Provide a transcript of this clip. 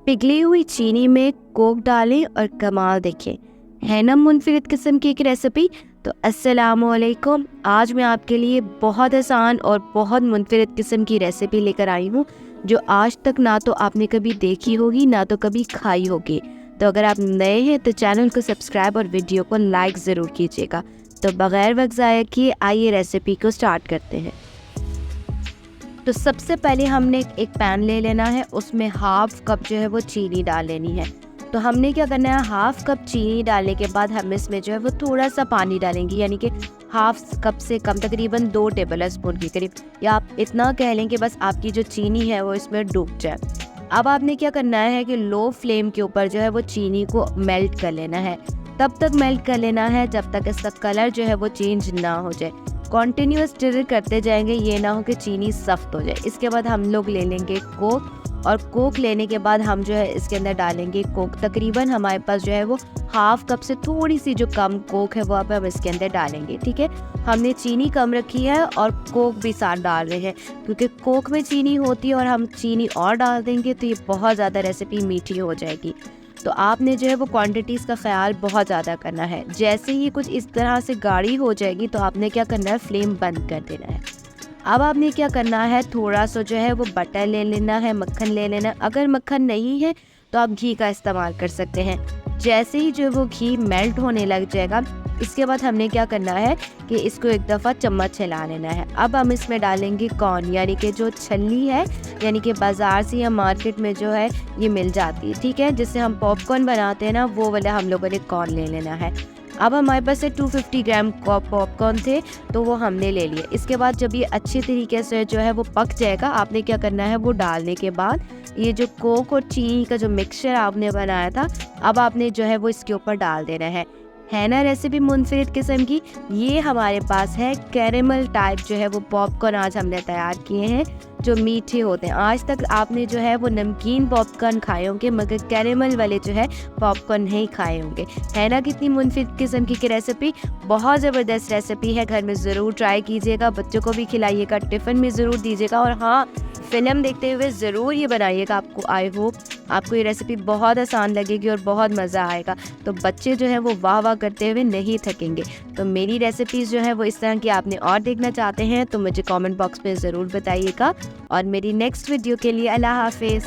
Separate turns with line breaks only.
पिघली हुई चीनी में कोक डालें और कमाल देखें। है ना मुनफरिद किस्म की एक रेसिपी। तो अस्सलामुअलैकुम, आज मैं आपके लिए बहुत आसान और बहुत मुनफरिद किस्म की रेसिपी लेकर आई हूँ जो आज तक ना तो आपने कभी देखी होगी ना तो कभी खाई होगी। तो अगर आप नए हैं तो चैनल को सब्सक्राइब और वीडियो को लाइक ज़रूर कीजिएगा। तो बग़ैर वक्त ज़ाया किए आइए रेसिपी को स्टार्ट करते हैं। तो सबसे पहले हमने एक पैन ले लेना है, उसमें हाफ कप जो है वो चीनी डाल लेनी है। तो हमने क्या करना है, हाफ कप चीनी डालने के बाद हम इसमें जो है वो थोड़ा सा पानी डालेंगे, यानी कि हाफ कप से कम, तकरीबन 2 टेबल स्पून के करीब, या आप इतना कह लें कि बस आपकी जो चीनी है वो इसमें डूब जाए। अब आपने क्या करना है कि लो फ्लेम के ऊपर जो है वो चीनी को मेल्ट कर लेना है। तब तक मेल्ट कर लेना है जब तक इसका कलर जो है वो चेंज ना हो जाए। कॉन्टिन्यूस स्टिर करते जाएंगे, ये ना हो कि चीनी सख्त हो जाए। इसके बाद हम लोग ले लेंगे कोक, और कोक लेने के बाद हम जो है इसके अंदर डालेंगे कोक। तकरीबन हमारे पास जो है वो हाफ कप से थोड़ी सी जो कम कोक है वो अब हम इसके अंदर डालेंगे। ठीक है, हमने चीनी कम रखी है और कोक भी साथ डाल रहे हैं, क्योंकि कोक में चीनी होती है और हम चीनी और डाल देंगे तो ये बहुत ज़्यादा रेसिपी मीठी हो जाएगी। तो आपने जो है वो क्वांटिटीज़ का ख्याल बहुत ज़्यादा करना है। जैसे ही कुछ इस तरह से गाढ़ी हो जाएगी तो आपने क्या करना है, फ्लेम बंद कर देना है। अब आपने क्या करना है, थोड़ा सा जो है वो बटर ले लेना है, मक्खन ले लेना है। अगर मक्खन नहीं है तो आप घी का इस्तेमाल कर सकते हैं। जैसे ही जो वो घी मेल्ट होने लग जाएगा, इसके बाद हमने क्या करना है कि इसको एक दफ़ा चम्मच हिला लेना है। अब हम इसमें डालेंगे कॉर्न, यानी कि जो छल्ली है, यानी कि बाज़ार से या मार्केट में जो है ये मिल जाती है। ठीक है, जिससे हम पॉपकॉर्न बनाते हैं ना, वो वाला हम लोगों ने कॉर्न ले लेना है। अब हमारे पास 250 ग्राम पॉपकॉर्न थे तो वो हमने ले लिए। इसके बाद जब ये अच्छी तरीके से जो है वो पक जाएगा, आपने क्या करना है, वो डालने के बाद ये जो कोक और चीनी का जो मिक्सचर आपने बनाया था, अब आपने जो है वो इसके ऊपर डाल देना है ना रेसिपी मुनफरिद किस्म की। ये हमारे पास है कैरेमल टाइप जो है वो पॉपकॉर्न आज हमने तैयार किए हैं जो मीठे होते हैं। आज तक आपने जो है वो नमकीन पॉपकॉर्न खाए होंगे, मगर कैरेमल वाले जो है पॉपकॉर्न नहीं खाए होंगे। है ना कितनी मुनफरिद किस्म की रेसिपी, बहुत ज़बरदस्त रेसिपी है। घर में ज़रूर ट्राई कीजिएगा, बच्चों को भी खिलाइएगा, टिफ़िन में ज़रूर दीजिएगा, और हाँ, फ़िल्म देखते हुए ज़रूर ये बनाइएगा। आपको आई होप आपको ये रेसिपी बहुत आसान लगेगी और बहुत मज़ा आएगा। तो बच्चे जो है वो वाह वाह करते हुए नहीं थकेंगे। तो मेरी रेसिपीज़ जो है वो इस तरह की आपने और देखना चाहते हैं तो मुझे कमेंट बॉक्स में ज़रूर बताइएगा। और मेरी नेक्स्ट वीडियो के लिए अल्लाह हाफिज़।